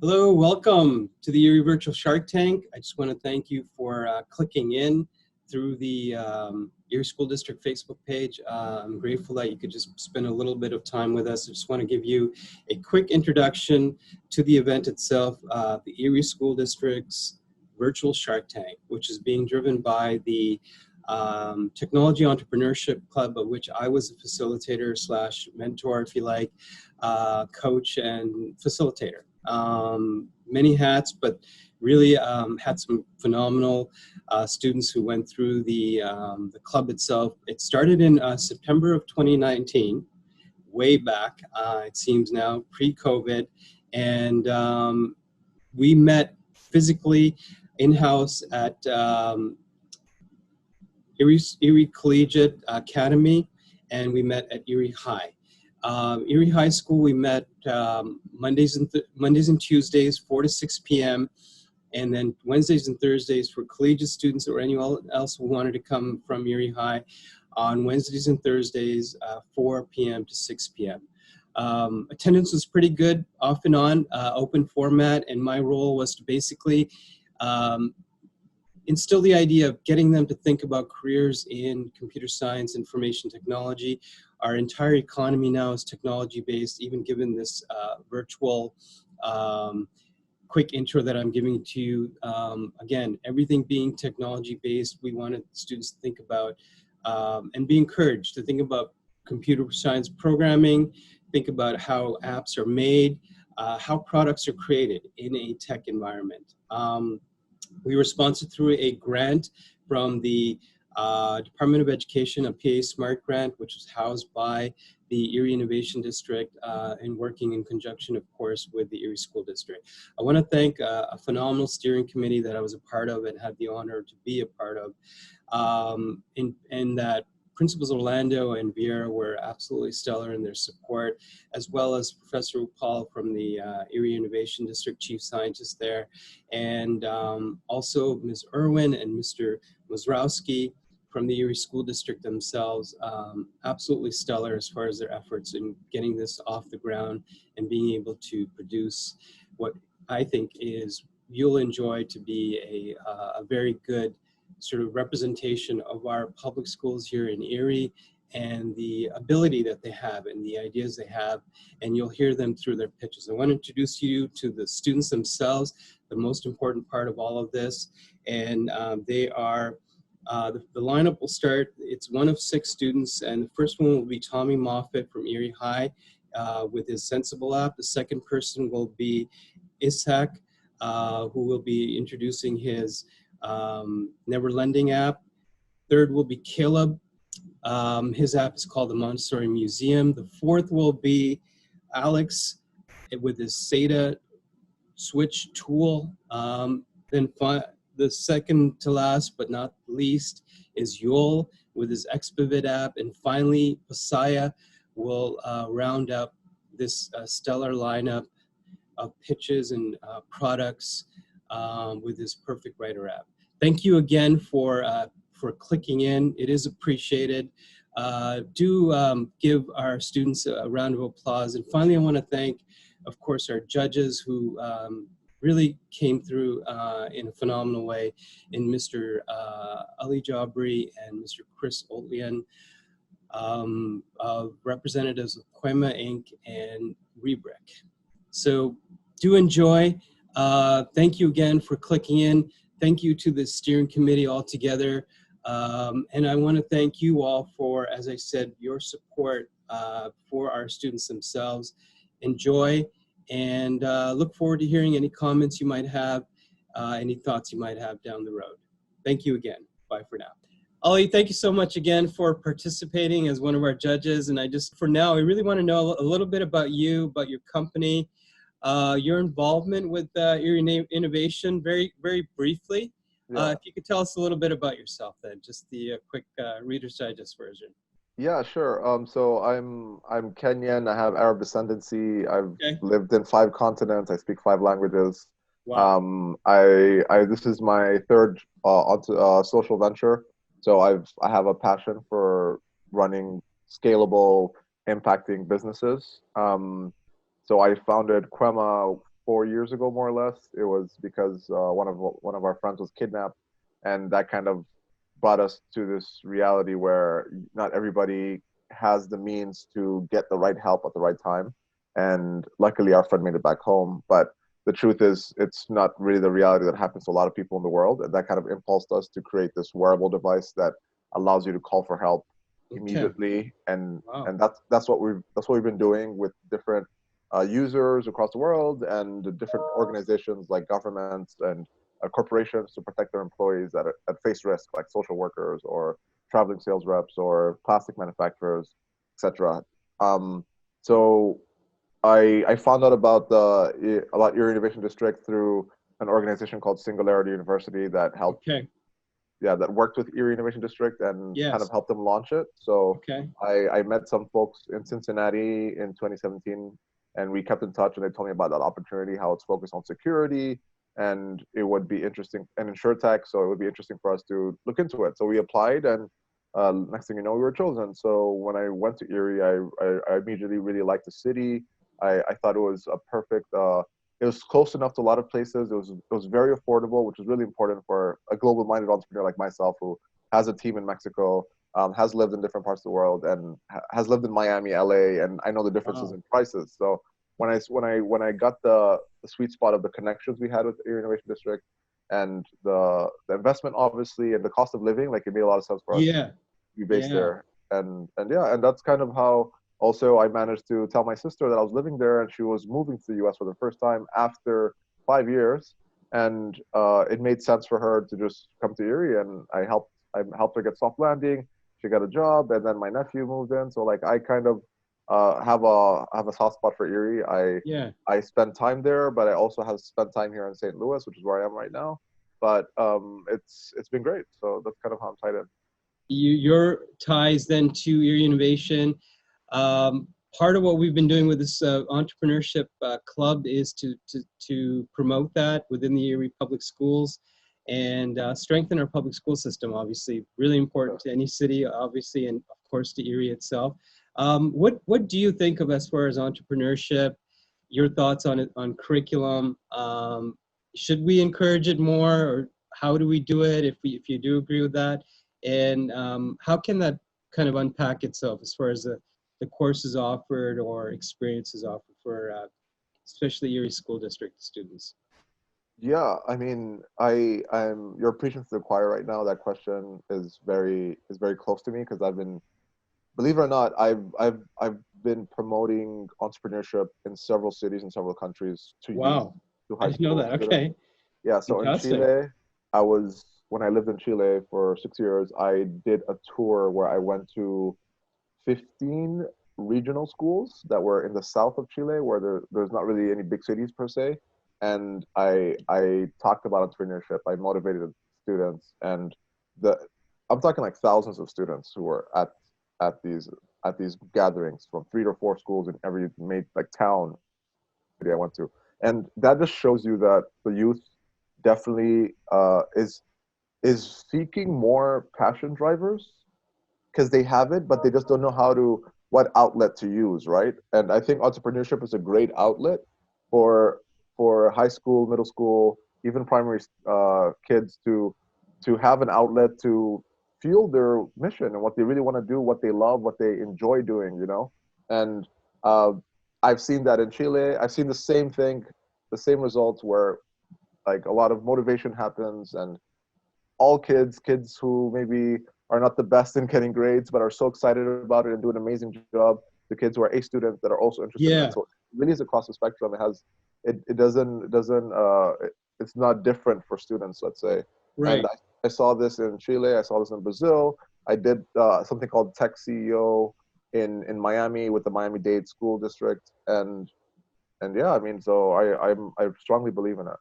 Hello, welcome to the Erie Virtual Shark Tank. I just want to thank you for clicking in through the Erie School District Facebook page. I'm grateful that you could just spend a little bit of time with us. I just want to give you a quick introduction to the event itself, the Erie School District's Virtual Shark Tank, which is being driven by the Technology Entrepreneurship Club, of which I was a facilitator slash mentor, if you like, coach and facilitator. Many hats, but really had some phenomenal students who went through the club itself. It started in September of 2019, way back, it seems now, pre-COVID, and we met physically in-house at Erie Collegiate Academy, and we met at Erie High. Erie High School, we met Mondays and Tuesdays, 4 to 6 p.m., and then Wednesdays and Thursdays for collegiate students or anyone else who wanted to come from Erie High on Wednesdays and Thursdays, 4 p.m. to 6 p.m. Attendance was pretty good, off and on, open format, and my role was to basically instill the idea of getting them to think about careers in computer science, information technology. Our entire economy now is technology-based, even given this virtual quick intro that I'm giving to you. Again, everything being technology-based, we wanted students to think about and be encouraged to think about computer science programming, think about how apps are made, how products are created in a tech environment. We were sponsored through a grant from the Department of Education, a PA SMART grant, which was housed by the Erie Innovation District and working in conjunction, of course, with the Erie School District. I want to thank a phenomenal steering committee that I was a part of and had the honor to be a part of, and that Principals Orlando and Vieira were absolutely stellar in their support, as well as Professor Upal from the Erie Innovation District, Chief Scientist there, and also Ms. Irwin and Mr. Mozrowski from the Erie School District themselves, absolutely stellar as far as their efforts in getting this off the ground and being able to produce what I think is you'll enjoy to be a very good sort of representation of our public schools here in Erie and the ability that they have and the ideas they have, and you'll hear them through their pitches. I want to introduce you to the students themselves, the most important part of all of this, and they are, the lineup will start, it's one of 6 students, and the first one will be Tommy Moffitt from Erie High with his Sensible app. The second person will be Ishak, who will be introducing his Never Lending app. Third will be Caleb. His app is called the Montessori Museum. The fourth will be Alex with his SATA switch tool. Then the second to last but not least is Yul with his Expivit app. And finally, Pasaya will round up this stellar lineup of pitches and products with his Perfect Writer app. Thank you again for clicking in. It is appreciated. Do give our students a round of applause. And finally, I want to thank, of course, our judges who really came through in a phenomenal way in Mr. Ali Jabri and Mr. Chris Otlian, representatives of Quema Inc. and Rebrick. So do enjoy. Thank you again for clicking in. Thank you to the steering committee altogether. And I want to thank you all for, as I said, your support for our students themselves. Enjoy, and look forward to hearing any comments you might have, any thoughts you might have down the road. Thank you again. Bye for now. Ali, thank you so much again for participating as one of our judges. And for now, I really want to know a little bit about you, about your company, your involvement with Erie Innovation, very, very briefly. Yeah. If you could tell us a little bit about yourself then, just the quick Reader's Digest version. Yeah, sure. So I'm Kenyan. I have Arab descendancy. I've Okay. lived in 5 continents. I speak 5 languages. Wow. This is my third social venture. So I have a passion for running scalable, impacting businesses. So I founded Quema 4 years ago, more or less. It was because one of our friends was kidnapped, and that kind of brought us to this reality where not everybody has the means to get the right help at the right time. And luckily, our friend made it back home. But the truth is, it's not really the reality that happens to a lot of people in the world. And that kind of impulsed us to create this wearable device that allows you to call for help immediately. And Wow. and that's what we've been doing with different users across the world and the different organizations like governments and corporations to protect their employees at face risk, like social workers or traveling sales reps or plastic manufacturers, etc. So I found out about Erie Innovation District through an organization called Singularity University that helped, Okay. yeah, that worked with Erie Innovation District and kind of Yes. helped them launch it. So Okay. I met some folks in Cincinnati in 2017, and we kept in touch, and they told me about that opportunity, how it's focused on security, and it would be interesting, and insurtech, so it would be interesting for us to look into it. So we applied, and next thing you know, we were chosen. So when I went to Erie, I immediately really liked the city. I thought it was a perfect. It was close enough to a lot of places. It was very affordable, which is really important for a global-minded entrepreneur like myself, who has a team in Mexico, has lived in different parts of the world, and has lived in Miami, LA, and I know the differences Wow. in prices. So when I got the sweet spot of the connections we had with Erie Innovation District and the investment, obviously, and the cost of living, like, it made a lot of sense for us Yeah. to be based Yeah. there. And yeah, and that's kind of how also I managed to tell my sister that I was living there, and she was moving to the US for the first time after 5 years. And it made sense for her to just come to Erie, and I helped her get soft landing. She got a job, and then my nephew moved in. So, like, I kind of have a soft spot for Erie. Yeah. I spend time there, but I also have spent time here in St. Louis, which is where I am right now. But it's been great. So that's kind of how I'm tied in. Your ties then to Erie Innovation. Um, Part of what we've been doing with this entrepreneurship club is to promote that within the Erie Public Schools and strengthen our public school system. Obviously, really important to any city, obviously, and of course to Erie itself. What do you think of as far as entrepreneurship? Your thoughts on it, on curriculum? Should we encourage it more, or how do we do it? If you do agree with that, and how can that kind of unpack itself as far as the courses offered or experiences offered for especially Erie School District students? Yeah, I mean, you're preaching to the choir right now. That question is very close to me because believe it or not, I've been promoting entrepreneurship in several cities in several countries to youth, Wow, to I high didn't know school that. students. Okay, Yeah, so in fantastic. Chile, when I lived in Chile for 6 years, I did a tour where I went to 15 regional schools that were in the south of Chile, where there's not really any big cities per se. And I talked about entrepreneurship. I motivated students, and the I'm talking like thousands of students who were at these at these gatherings from 3 to 4 schools in every made like town I went to, and that just shows you that the youth definitely is seeking more passion drivers because they have it, but they just don't know what outlet to use, right? And I think entrepreneurship is a great outlet for high school, middle school, even primary kids to have an outlet to fuel their mission and what they really want to do, what they love, what they enjoy doing, And uh, I've seen that in Chile. I've seen the same thing, the same results where like a lot of motivation happens and all kids who maybe are not the best in getting grades, but are so excited about it and do an amazing job. The kids who are A students that are also interested in it. Yeah, So it really is across the spectrum. It's not different for students, let's say. And right. I saw this in Chile. I saw this in Brazil. I did something called Tech CEO in Miami with the Miami-Dade School District. And yeah, I mean, so I strongly believe in it.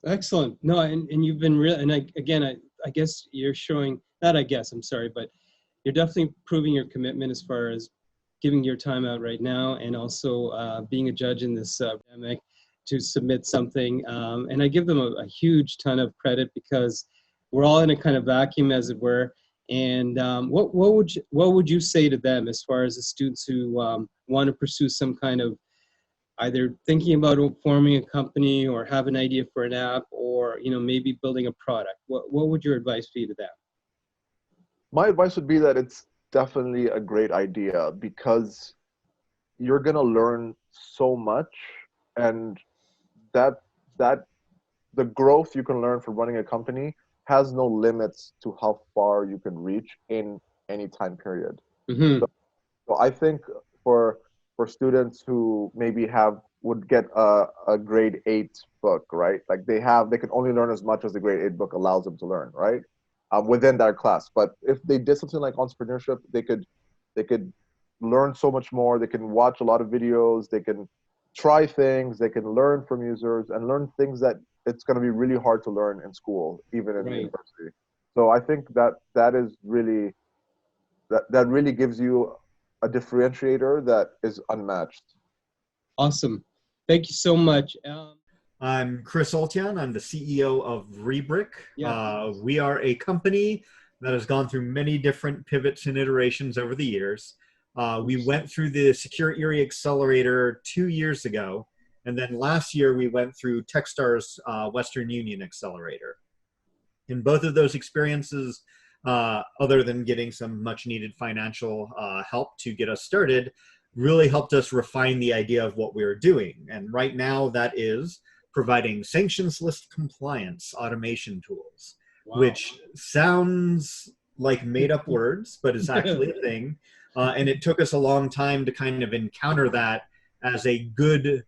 Excellent. No, and you've been real. And I guess you're showing, not I guess, I'm sorry, but you're definitely proving your commitment as far as giving your time out right now and also being a judge in this pandemic to submit something. And I give them a huge ton of credit because we're all in a kind of vacuum, as it were. And what would you say to them as far as the students who want to pursue some kind of either thinking about forming a company or have an idea for an app, or maybe building a product? What would your advice be to them? My advice would be that it's definitely a great idea because you're gonna learn so much, and that that the growth you can learn from running a company has no limits to how far you can reach in any time period. Mm-hmm. So I think for for students who maybe would get a grade 8 book, right? Like they can only learn as much as the grade 8 book allows them to learn, right? Within their class. But if they did something like entrepreneurship, they could learn so much more. They can watch a lot of videos. They can try things. They can learn from users and learn things that it's going to be really hard to learn in school, even in Right. university. So I think that is really that really gives you a differentiator that is unmatched. Awesome. Thank you so much. I'm Chris Alton. I'm the CEO of Rebrick. Yeah. We are a company that has gone through many different pivots and iterations over the years. We went through the Secure Erie Accelerator 2 years ago, and then last year we went through Techstars Western Union Accelerator. In both of those experiences, other than getting some much needed financial help to get us started, really helped us refine the idea of what we were doing. And right now that is providing sanctions list compliance automation tools, Wow. which sounds like made up words, but is actually a thing. And it took us a long time to kind of encounter that as a good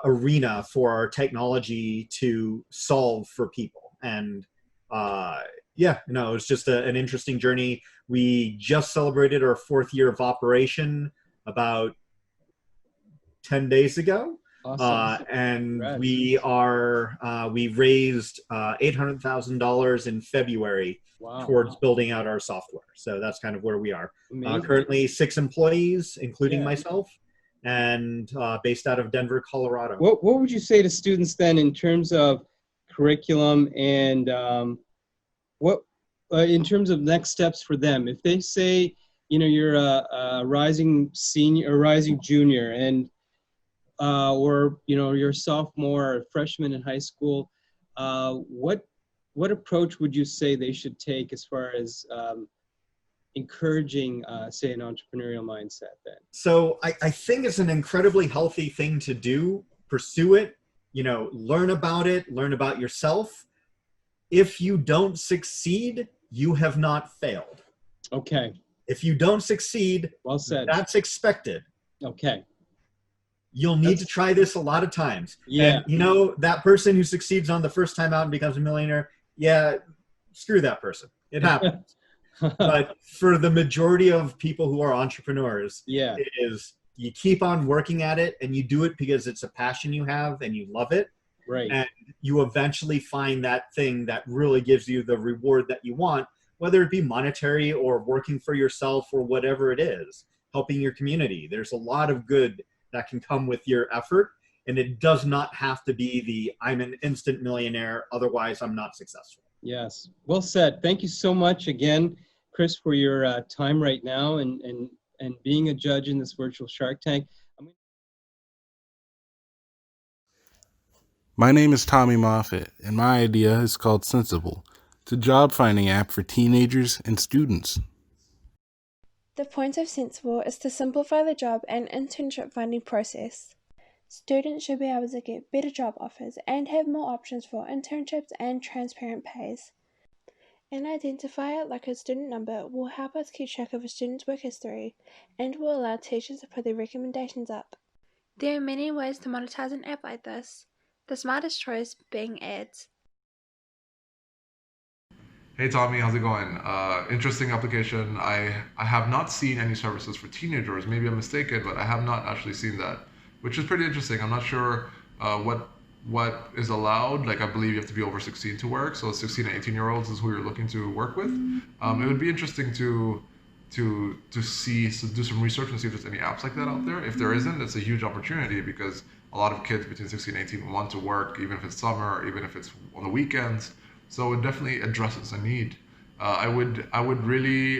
arena for our technology to solve for people. And it's just an interesting journey. We just celebrated our 4th year of operation about 10 days ago. Awesome. And Congrats. we raised $800,000 in February. Wow. Towards building out our software. So that's kind of where we are. Amazing. Currently 6 employees, including myself, and based out of Denver, Colorado. What would you say to students then in terms of curriculum and what in terms of next steps for them? If they say, you're a rising senior or rising junior and or you're a sophomore or freshman in high school, what approach would you say they should take as far as encouraging, say, an entrepreneurial mindset then? So I think it's an incredibly healthy thing to do. Pursue it, learn about it, learn about yourself. If you don't succeed, you have not failed. Okay. If you don't succeed, well said. That's expected. Okay. You'll need to try this a lot of times. Yeah. And that person who succeeds on the first time out and becomes a millionaire, screw that person. It happens. But for the majority of people who are entrepreneurs, it is you keep on working at it and you do it because it's a passion you have and you love it. Right. And you eventually find that thing that really gives you the reward that you want, whether it be monetary or working for yourself or whatever it is, helping your community. There's a lot of good that can come with your effort. And it does not have to be the I'm an instant millionaire, otherwise I'm not successful. Yes. Well said. Thank you so much again, Chris, for your time right now and being a judge in this virtual Shark Tank. My name is Tommy Moffett, and my idea is called Sensible. It's a job finding app for teenagers and students. The point of Sensible is to simplify the job and internship finding process. Students should be able to get better job offers and have more options for internships and transparent pays. An identifier like a student number will help us keep track of a student's work history and will allow teachers to put their recommendations up. There are many ways to monetize an app like this, the smartest choice being ads. Hey Tommy, how's it going? Interesting application. I have not seen any services for teenagers. Maybe I'm mistaken, but I have not actually seen that, which is pretty interesting. I'm not sure what is allowed. Like I believe you have to be over 16 to work. So 16 and 18-year-olds is who you're looking to work with. It would be interesting to see, so do some research and see if there's any apps like that out there. If there isn't, it's a huge opportunity because a lot of kids between 16 and 18 want to work, even if it's summer, or even if it's on the weekends. So it definitely addresses a need. I would really,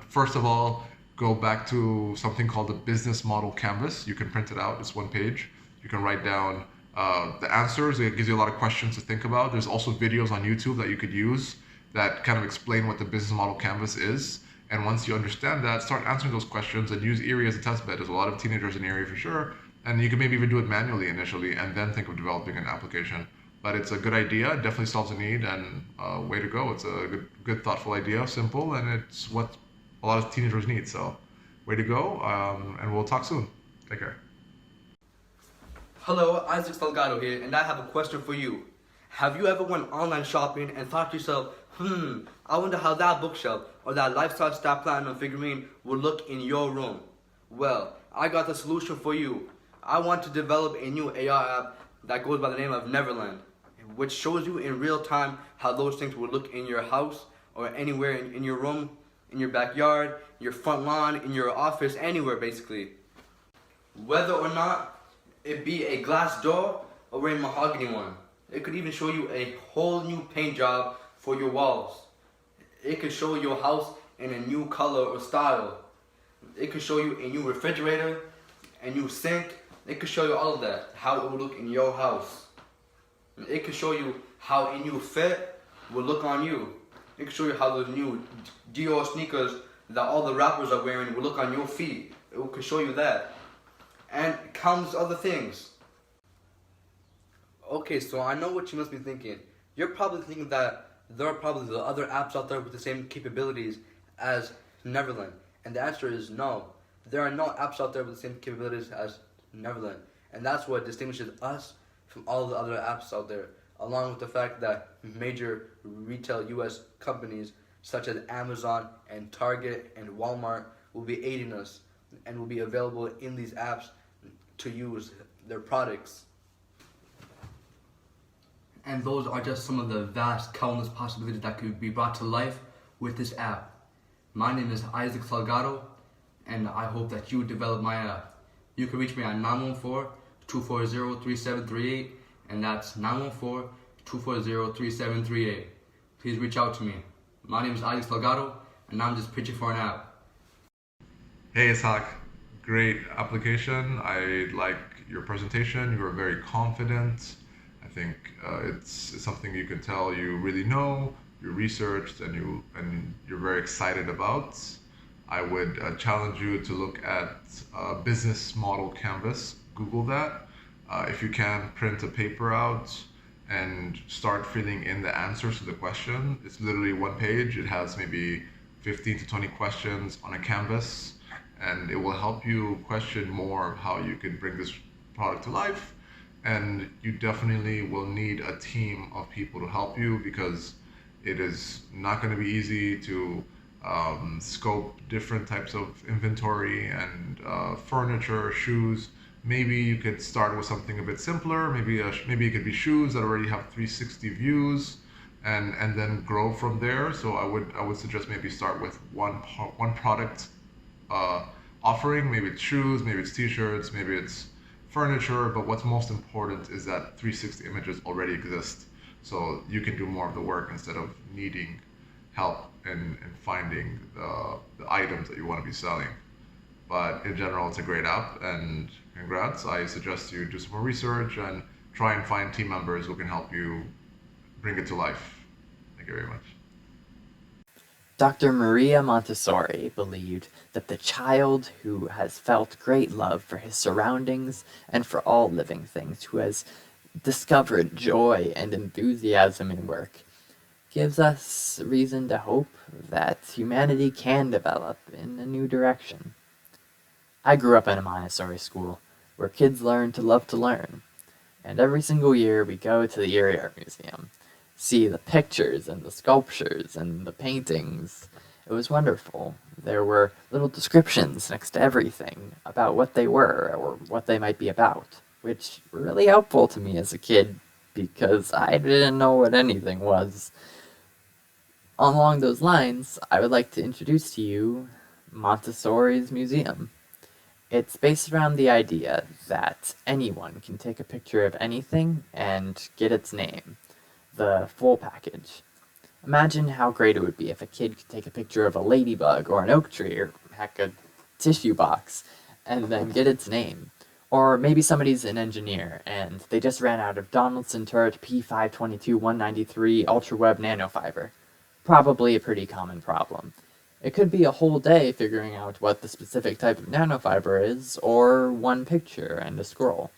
first of all, go back to something called the business model canvas. You can print it out. It's one page. You can write down the answers. It gives you a lot of questions to think about. There's also videos on YouTube that you could use that kind of explain what the business model canvas is. And once you understand that, start answering those questions and use Erie as a test bed. There's a lot of teenagers in Erie for sure. And you can maybe even do it manually initially and then think of developing an application. But it's a good idea, it definitely solves a need, and way to go. It's a good, thoughtful idea, simple, and it's what a lot of teenagers need. So way to go, and we'll talk soon. Take care. Hello, Isaac Salgado here, and I have a question for you. Have you ever went online shopping and thought to yourself, I wonder how that bookshelf or that lifestyle star platinum figurine would look in your room? Well, I got the solution for you. I want to develop a new AR app that goes by the name of Neverland, which shows you in real time how those things would look in your house or anywhere in your room, in your backyard, your front lawn, in your office, anywhere basically. Whether or not it be a glass door or a mahogany one. It could even show you a whole new paint job for your walls. It could show your house in a new color or style. It could show you a new refrigerator, a new sink. It could show you all of that, how it would look in your house. It could show you how a new fit will look on you. It could show you how the new Dior sneakers that all the rappers are wearing will look on your feet. It could show you that. And countless other things. Okay, so I know what you must be thinking. You're probably thinking that there are probably the other apps out there with the same capabilities as Neverland. And the answer is no. There are no apps out there with the same capabilities as Neverland. And that's what distinguishes us from all the other apps out there, along with the fact that major retail US companies such as Amazon and Target and Walmart will be aiding us and will be available in these apps to use their products. And those are just some of the vast, countless possibilities that could be brought to life with this app. My name is Isaac Salgado, and I hope that you develop my app. You can reach me at 914-240-3738, and that's 914-240-3738. Please reach out to me. My name is Isaac Salgado, and I'm just pitching for an app. Hey, Ishaq. Great application. I like your presentation. You were very confident. I think it's something you can tell you really know, you researched, and you're very excited about. I would challenge you to look at business model canvas. Google that. If you can, print a paper out and start filling in the answers to the question. It's literally one page. It has maybe 15 to 20 questions on a canvas, and it will help you question more how you can bring this product to life. And you definitely will need a team of people to help you, because it is not going to be easy to scope different types of inventory and furniture, shoes. Maybe you could start with something a bit simpler. Maybe it could be shoes that already have 360 views, and then grow from there. So I would suggest maybe start with one product offering. Maybe it's shoes, maybe it's t-shirts, maybe it's furniture, but what's most important is that 360 images already exist, so you can do more of the work instead of needing help in finding the items that you want to be selling. But in general, it's a great app, and congrats. I suggest you do some more research and try and find team members who can help you bring it to life. Thank you very much. Dr. Maria Montessori believed that the child who has felt great love for his surroundings and for all living things, who has discovered joy and enthusiasm in work, gives us reason to hope that humanity can develop in a new direction. I grew up in a Montessori school where kids learn to love to learn, and every single year we go to the Erie Art Museum, see the pictures and the sculptures and the paintings. It was wonderful. There were little descriptions next to everything about what they were or what they might be about, which were really helpful to me as a kid because I didn't know what anything was. Along those lines, I would like to introduce to you Montessori's Museum. It's based around the idea that anyone can take a picture of anything and get its name. The full package. Imagine how great it would be if a kid could take a picture of a ladybug or an oak tree or heck, a tissue box and then get its name. Or maybe somebody's an engineer and they just ran out of Donaldson Turret P522-193 ultraweb nanofiber. Probably a pretty common problem. It could be a whole day figuring out what the specific type of nanofiber is, or one picture and a scroll.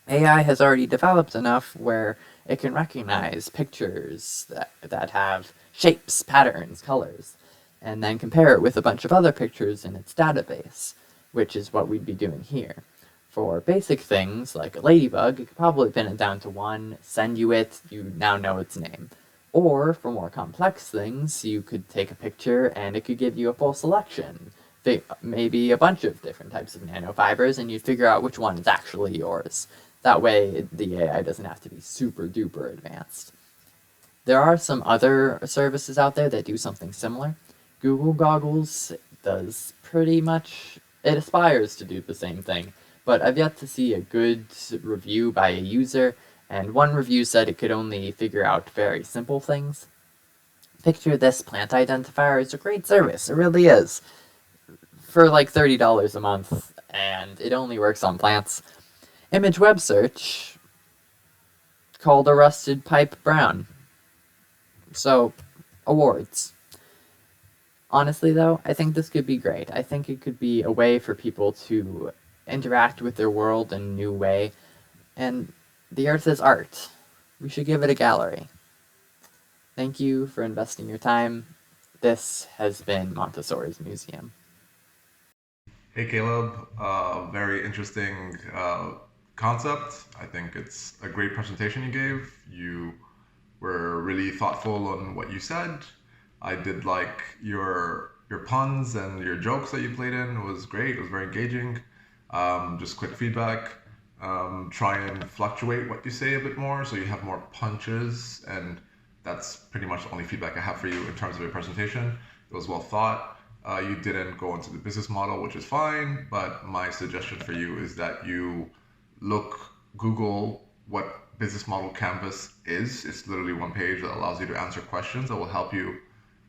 AI has already developed enough where it can recognize pictures that have shapes, patterns, colors, and then compare it with a bunch of other pictures in its database, which is what we'd be doing here. For basic things, like a ladybug, it could probably pin it down to one, send you it, you now know its name. Or, for more complex things, you could take a picture and it could give you a full selection. Maybe a bunch of different types of nanofibers, and you'd figure out which one is actually yours. That way, the AI doesn't have to be super duper advanced. There are some other services out there that do something similar. Google Goggles does pretty much, it aspires to do the same thing, but I've yet to see a good review by a user, and one review said it could only figure out very simple things. Picture this plant identifier is a great service, it really is. For like $30 a month, and it only works on plants. Image web search, called a rusted pipe brown. So, awards. Honestly though, I think this could be great. I think it could be a way for people to interact with their world in a new way, and the earth is art. We should give it a gallery. Thank you for investing your time. This has been Montessori's Museum. Hey Caleb, very interesting concept. I think it's a great presentation you gave. You were really thoughtful on what you said. I did like your puns and your jokes that you played in. It was great. It was very engaging. Just quick feedback. Try and fluctuate what you say a bit more so you have more punches, and that's pretty much the only feedback I have for you in terms of your presentation. It was well thought. You didn't go into the business model, which is fine, but my suggestion for you is that you Google what business model canvas is. It's literally one page that allows you to answer questions that will help you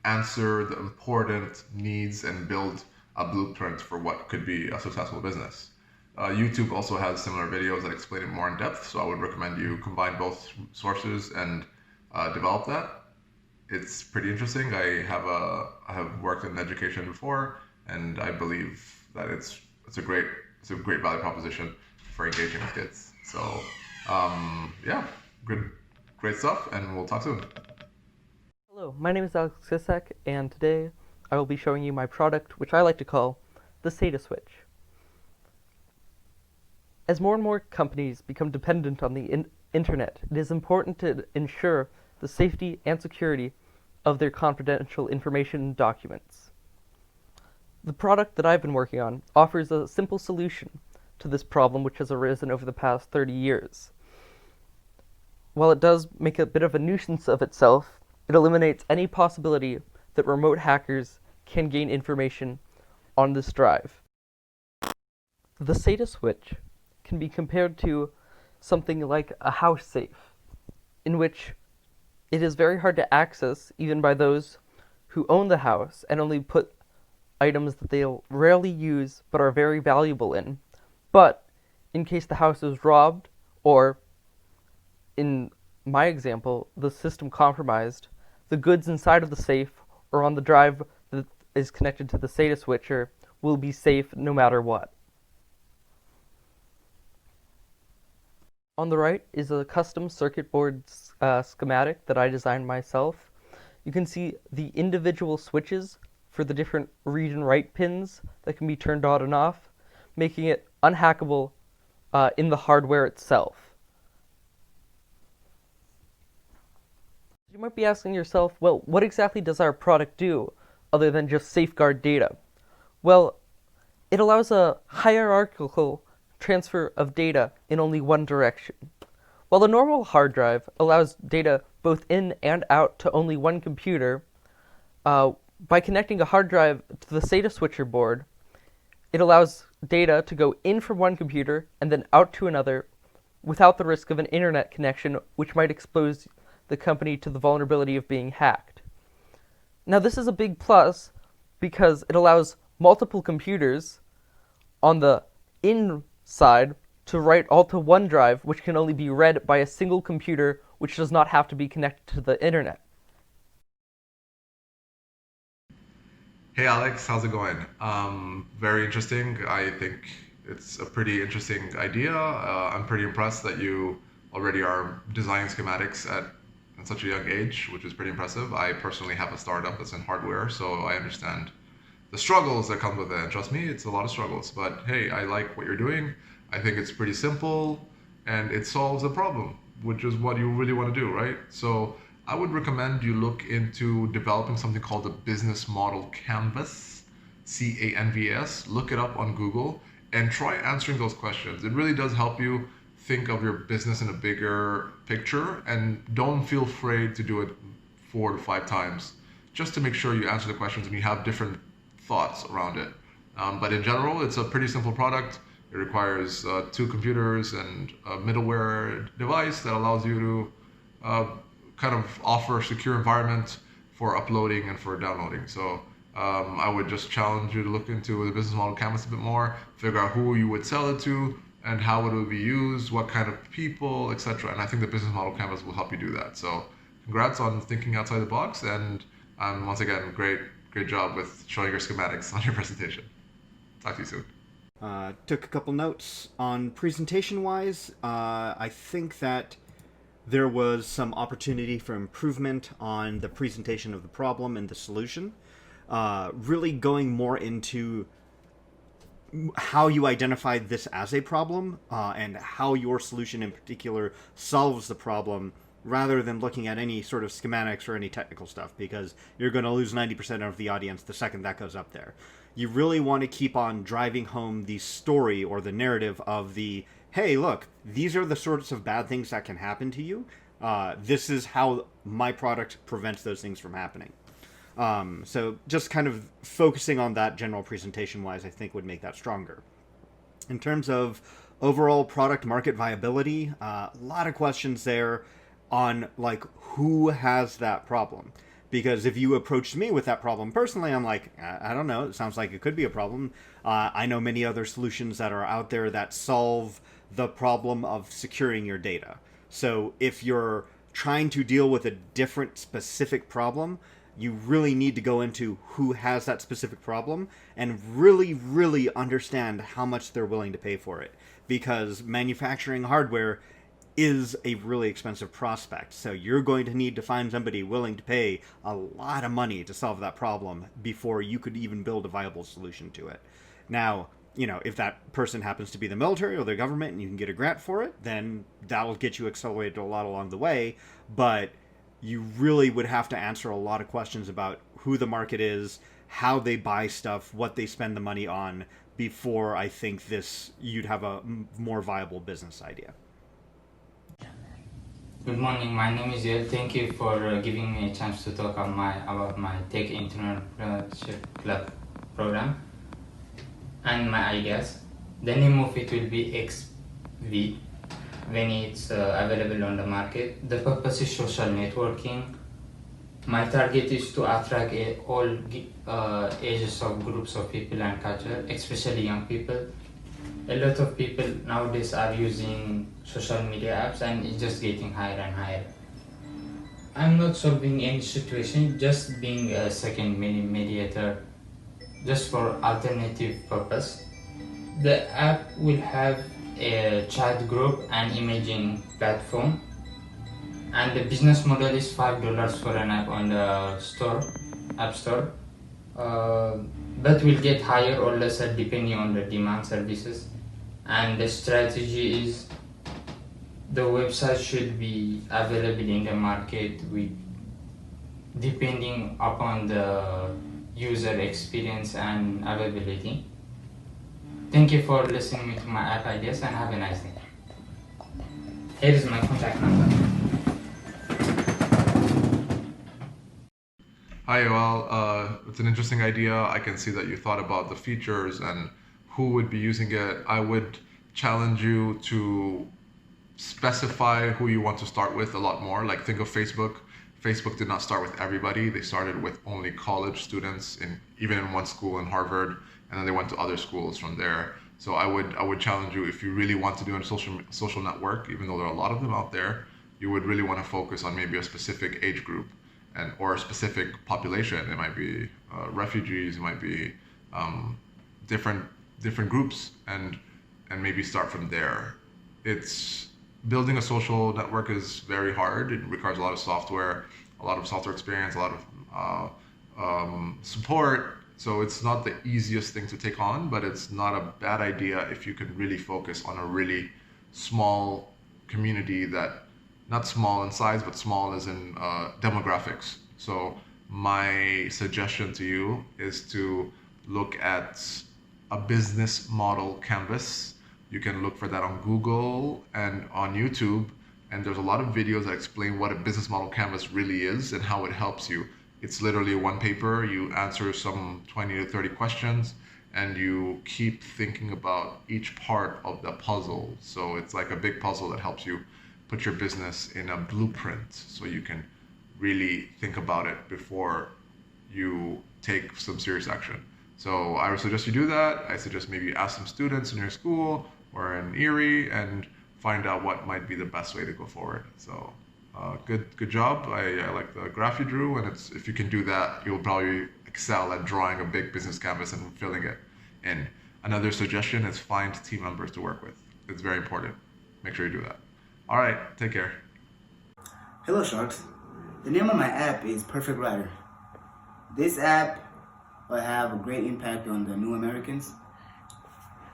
answer the important needs and build a blueprint for what could be a successful business. YouTube also has similar videos that explain it more in depth, so I would recommend you combine both sources and develop that. It's pretty interesting. I have worked in education before, and I believe that it's a great value proposition for engaging with kids. So yeah, great stuff, and we'll talk soon. Hello, my name is Alex Sisak, and today I will be showing you my product, which I like to call the SATA switch. As more and more companies become dependent on the internet, it is important to ensure the safety and security of their confidential information and documents. The product that I've been working on offers a simple solution to this problem which has arisen over the past 30 years. While it does make a bit of a nuisance of itself, it eliminates any possibility that remote hackers can gain information on this drive. The SATA switch can be compared to something like a house safe, in which it is very hard to access even by those who own the house and only put items that they'll rarely use but are very valuable in. But in case the house is robbed, or in my example, the system compromised, the goods inside of the safe or on the drive that is connected to the SATA switcher will be safe no matter what. On the right is a custom circuit board schematic that I designed myself. You can see the individual switches for the different read and write pins that can be turned on and off, making it unhackable in the hardware itself. You might be asking yourself, well, what exactly does our product do other than just safeguard data? Well, it allows a hierarchical transfer of data in only one direction. While a normal hard drive allows data both in and out to only one computer, by connecting a hard drive to the SATA switcher board, it allows data to go in from one computer and then out to another without the risk of an internet connection, which might expose the company to the vulnerability of being hacked. Now, this is a big plus because it allows multiple computers on the inside to write all to one drive, which can only be read by a single computer, which does not have to be connected to the internet. Hey Alex, how's it going? Very interesting. I think it's a pretty interesting idea. I'm pretty impressed that you already are designing schematics at such a young age, which is pretty impressive. I personally have a startup that's in hardware, so I understand the struggles that come with it. And trust me, it's a lot of struggles. But hey, I like what you're doing. I think it's pretty simple and it solves a problem, which is what you really want to do, right? So I would recommend you look into developing something called the business model canvas, CANVS. Look it up on Google and try answering those questions. It really does help you think of your business in a bigger picture, and don't feel afraid to do it 4 to 5 times just to make sure you answer the questions and you have different thoughts around it. But in general, it's a pretty simple product. It requires 2 computers and a middleware device that allows you to kind of offer a secure environment for uploading and for downloading. So I would just challenge you to look into the business model canvas a bit more, figure out who you would sell it to and how it would be used, what kind of people, etc. And I think the business model canvas will help you do that. So congrats on thinking outside the box, and once again, great job with showing your schematics on your presentation. Talk to you soon. Took a couple notes on presentation-wise. I think that there was some opportunity for improvement on the presentation of the problem and the solution. Really going more into how you identify this as a problem and how your solution in particular solves the problem, rather than looking at any sort of schematics or any technical stuff, because you're going to lose 90% of the audience the second that goes up there. You really want to keep on driving home the story or the narrative of the, hey, look, these are the sorts of bad things that can happen to you. This is how my product prevents those things from happening. So just kind of focusing on that general presentation-wise, I think would make that stronger. In terms of overall product market viability, a lot of questions there on, like, who has that problem? Because if you approached me with that problem personally, I'm like, I don't know, it sounds like it could be a problem. I know many other solutions that are out there that solve the problem of securing your data. So if you're trying to deal with a different specific problem, you really need to go into who has that specific problem and really, really understand how much they're willing to pay for it. Because manufacturing hardware is a really expensive prospect. So you're going to need to find somebody willing to pay a lot of money to solve that problem before you could even build a viable solution to it. Now, you know, if that person happens to be the military or the government and you can get a grant for it, then that'll get you accelerated a lot along the way. But you really would have to answer a lot of questions about who the market is, how they buy stuff, what they spend the money on, before I think you'd have a more viable business idea. Good morning, my name is Erie. Thank you for giving me a chance to talk about my Tech Entrepreneurship Club program and my ideas. The name of it will be XV when it's available on the market. The purpose is social networking. My target is to attract all ages of groups of people and culture, especially young people. A lot of people nowadays are using social media apps and it's just getting higher and higher. I'm not solving any situation, just being a second mediator, just for alternative purpose. The app will have a chat group and imaging platform, and the business model is $5 for an app on the app store, but will get higher or lesser depending on the demand services. And the strategy is the website should be available in the market with depending upon the user experience and availability. Thank you for listening to my app ideas and have a nice day. Here is my contact number. Hi, well, it's an interesting idea. I can see that you thought about the features and who would be using it. I would challenge you to specify who you want to start with a lot more. Like, think of Facebook. Facebook did not start with everybody. They started with only college students, even in one school in Harvard, and then they went to other schools from there. So I would challenge you, if you really want to do a social network, even though there are a lot of them out there, you would really want to focus on maybe a specific age group or a specific population. It might be refugees, it might be different groups, and maybe start from there. It's building a social network is very hard. It requires a lot of software experience, a lot of support. So it's not the easiest thing to take on, but it's not a bad idea if you can really focus on a really small community that, not small in size, but small as in demographics. So my suggestion to you is to look at a business model canvas. You can look for that on Google and on YouTube. And there's a lot of videos that explain what a business model canvas really is and how it helps you. It's literally one paper. You answer some 20 to 30 questions, and you keep thinking about each part of the puzzle. So it's like a big puzzle that helps you put your business in a blueprint, so you can really think about it before you take some serious action. So I would suggest you do that. I suggest maybe ask some students in your school or in Erie and find out what might be the best way to go forward. So good job. I like the graph you drew, and if you can do that, you'll probably excel at drawing a big business canvas and filling it in. Another suggestion is find team members to work with. It's very important. Make sure you do that. All right, take care. Hello Sharks. The name of my app is Perfect Writer. This app will have a great impact on the new Americans.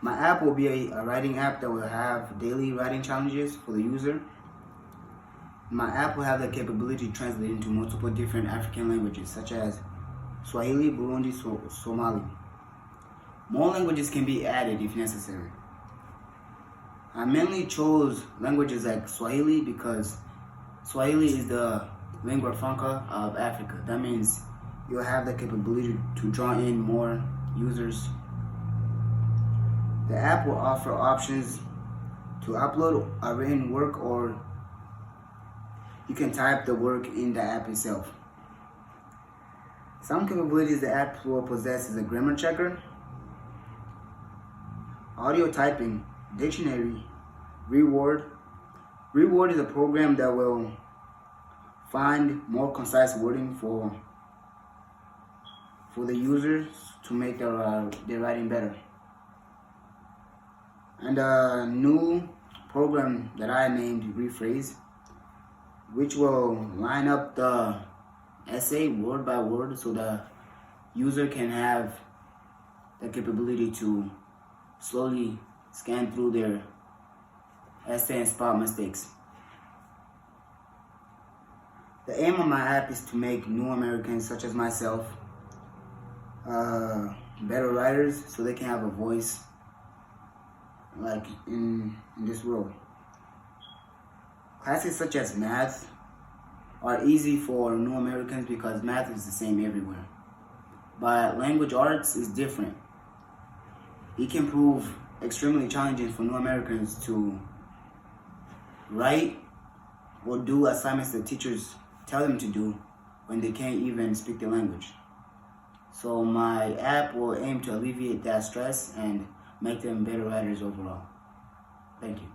My app will be a writing app that will have daily writing challenges for the user. My app will have the capability to translate into multiple different African languages, such as Swahili, Burundi, Somali. More languages can be added if necessary. I mainly chose languages like Swahili because Swahili is the lingua franca of Africa. That means you'll have the capability to draw in more users. The app will offer options to upload a written work, or you can type the work in the app itself. Some capabilities the app will possess is a grammar checker, audio typing, dictionary, Reword. Reword is a program that will find more concise wording for the users to make their writing better. And a new program that I named Rephrase, which will line up the essay word by word so the user can have the capability to slowly scan through their essay and spot mistakes. The aim of my app is to make new Americans such as myself better writers, so they can have a voice like in this world. Classes such as math are easy for new Americans because math is the same everywhere. But language arts is different. It can prove extremely challenging for new Americans to write or do assignments that teachers tell them to do when they can't even speak the language. So my app will aim to alleviate that stress and make them better writers overall. Thank you.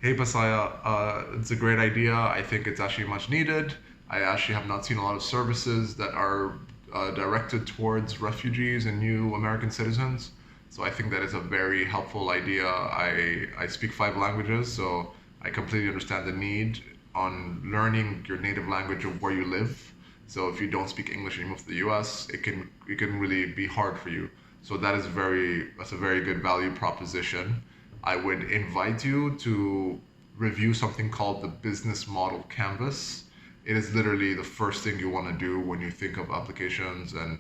Hey Pasaya, it's a great idea. I think it's actually much needed. I actually have not seen a lot of services that are directed towards refugees and new American citizens. So I think that is a very helpful idea. I speak 5 languages, so I completely understand the need on learning your native language of where you live. So if you don't speak English and you move to the US, it can really be hard for you. So that's a very good value proposition. I would invite you to review something called the Business Model Canvas. It is literally the first thing you want to do when you think of applications and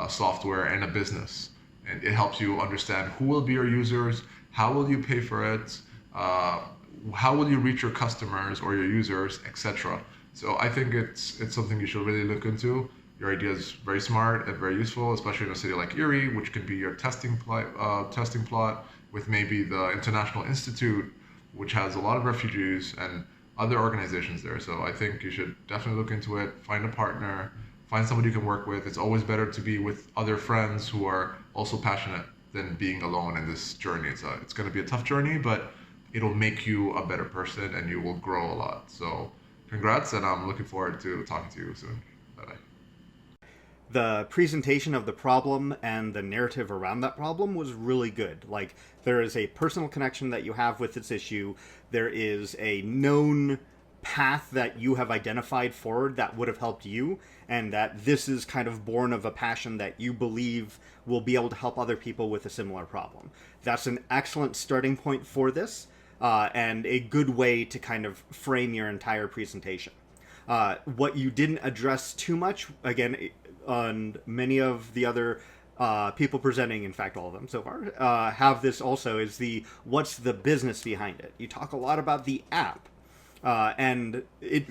software and a business. And it helps you understand who will be your users, how will you pay for it, how will you reach your customers or your users, etc. So I think it's something you should really look into. Your idea is very smart and very useful, especially in a city like Erie, which could be your testing plot with maybe the International Institute, which has a lot of refugees and other organizations there. So I think you should definitely look into it, find a partner, find somebody you can work with. It's always better to be with other friends who are also passionate than being alone in this journey. It's going to be a tough journey, but it'll make you a better person and you will grow a lot. So congrats, and I'm looking forward to talking to you soon. Bye-bye. The presentation of the problem and the narrative around that problem was really good. Like, there is a personal connection that you have with this issue. There is a known path that you have identified forward that would have helped you, and that this is kind of born of a passion that you believe will be able to help other people with a similar problem. That's an excellent starting point for this, and a good way to kind of frame your entire presentation. What you didn't address too much, again, on many of the other people presenting, in fact all of them so far, have this also, is the what's the business behind it. You talk a lot about the app, and it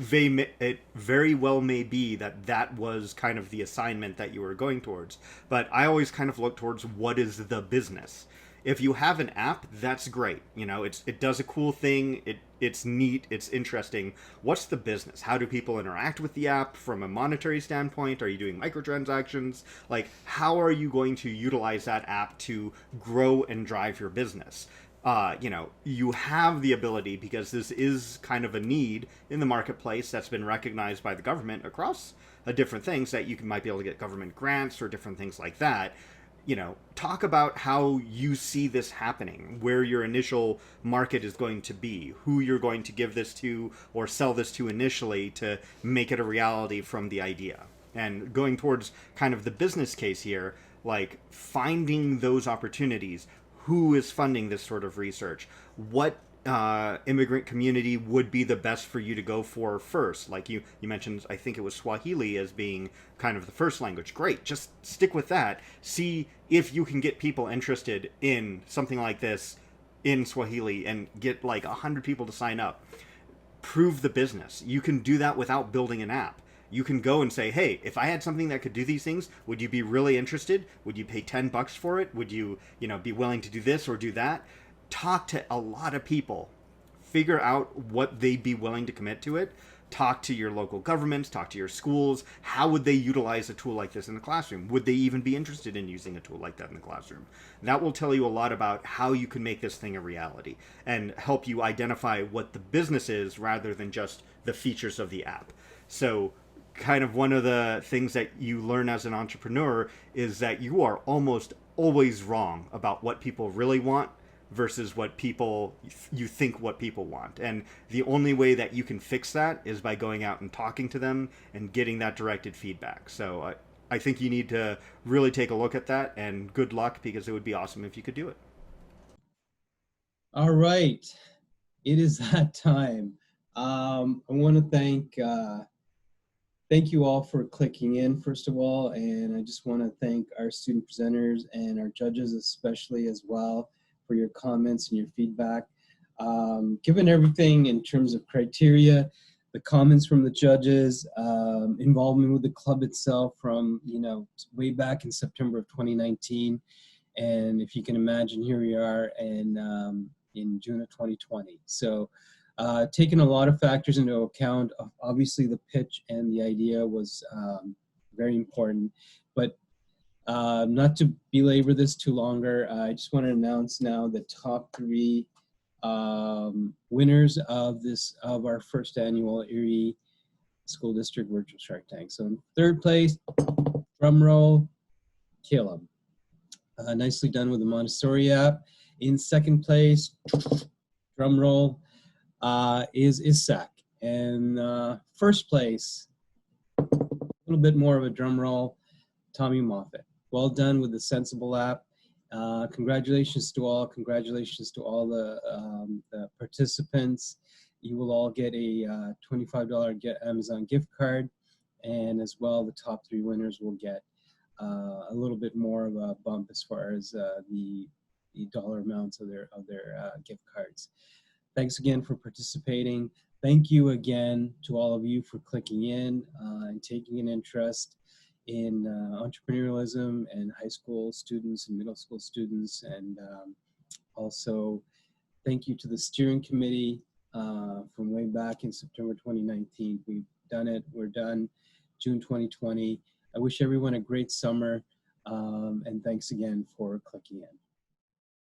very well may be that that was kind of the assignment that you were going towards, but I always kind of look towards what is the business. If you have an app, that's great. You know, it does a cool thing. It's neat. It's interesting. What's the business? How do people interact with the app from a monetary standpoint? Are you doing microtransactions? Like, how are you going to utilize that app to grow and drive your business? You know, you have the ability, because this is kind of a need in the marketplace that's been recognized by the government across different things, that you might be able to get government grants or different things like that. You know, talk about how you see this happening, where your initial market is going to be, who you're going to give this to or sell this to initially to make it a reality from the idea. And going towards kind of the business case here, like finding those opportunities. Who is funding this sort of research? What immigrant community would be the best for you to go for first? Like you mentioned, I think it was Swahili as being kind of the first language. Great, just stick with that. See if you can get people interested in something like this in Swahili and get like 100 people to sign up. Prove the business. You can do that without building an app. You can go and say, hey, if I had something that could do these things, would you be really interested? Would you pay $10 for it? Would you, be willing to do this or do that? Talk to a lot of people. Figure out what they'd be willing to commit to it. Talk to your local governments, talk to your schools. How would they utilize a tool like this in the classroom? Would they even be interested in using a tool like that in the classroom? That will tell you a lot about how you can make this thing a reality and help you identify what the business is rather than just the features of the app. So kind of one of the things that you learn as an entrepreneur is that you are almost always wrong about what people really want versus what you think what people want. And the only way that you can fix that is by going out and talking to them and getting that directed feedback. So I think you need to really take a look at that, and good luck, because it would be awesome if you could do it. All right, it is that time. I want to thank you all for clicking in, first of all, and I just want to thank our student presenters and our judges especially as well for your comments and your feedback. Given everything in terms of criteria, the comments from the judges, involvement with the club itself from way back in September of 2019, and if you can imagine, here we are in June of 2020. So taking a lot of factors into account. Obviously, the pitch and the idea was very important, but not to belabor this too longer, I just want to announce now the top 3 winners of our first annual Erie School District Virtual Shark Tank. So in 3rd place, drum roll, Caleb. Nicely done with the Montessori app. In 2nd place, drum roll, is Isaac. And 1st place, a little bit more of a drum roll, Tommy Moffat. Well done with the Sensible app. Congratulations to all. Congratulations to all the participants. You will all get a $25 Amazon gift card, and as well, the top 3 winners will get a little bit more of a bump as far as the dollar amounts of their gift cards. Thanks again for participating. Thank you again to all of you for clicking in and taking an interest in entrepreneurialism and high school students and middle school students. And also thank you to the steering committee from way back in September 2019. We've done it. We're done June 2020. I wish everyone a great summer, and thanks again for clicking in.